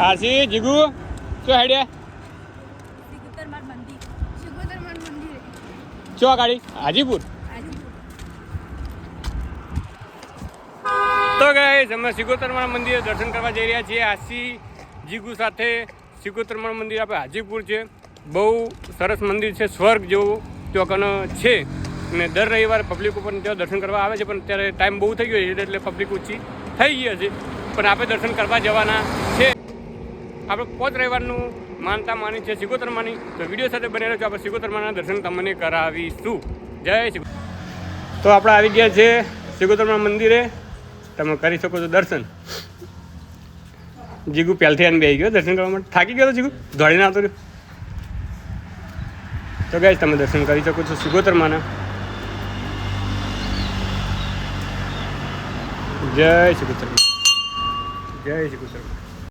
આશી જીગુ શું હેડ્યા ચો ગાડી હાજીપુર. તો ગાઈસ અમે સિગોતરમાના મંદિરે દર્શન કરવા જઈ રહ્યા છીએ આશી જીગુ સાથે. સિગોતરમાના મંદિર આપણે હાજીપુર છે. બહુ સરસ મંદિર છે, સ્વર્ગ જેવું ત્યાં છે. અને દર રવિવારે પબ્લિક ઉપર ત્યાં દર્શન કરવા આવે છે, પણ અત્યારે ટાઈમ બહુ થઈ ગયો છે એટલે પબ્લિક ઓછી થઈ ગઈ હશે. પણ આપણે દર્શન કરવા જવાના છે. આપણે 5 રવિવારનું માનતા માની છે સિગોતરમાની. તો વિડીયો સાથે બની રહ્યો છે. આપણે સિગોતરમાના દર્શન તમને કરાવીશું. જય સિગો. તો આપણે આવી ગયા છે સિગોતરમા મંદિરે. તમે કરી શકો છો દર્શન. જીગુ પહેલથી આને બેસી ગયો દર્શન કરવા માટે. થાકી ગયો જીગુ, દોડીને આવતો રહ્યો. તો ગાઈસ તમે દર્શન કરી શકો છો સિગોતરમાના. જય સિગોતરમા, જય સિગોતરમા.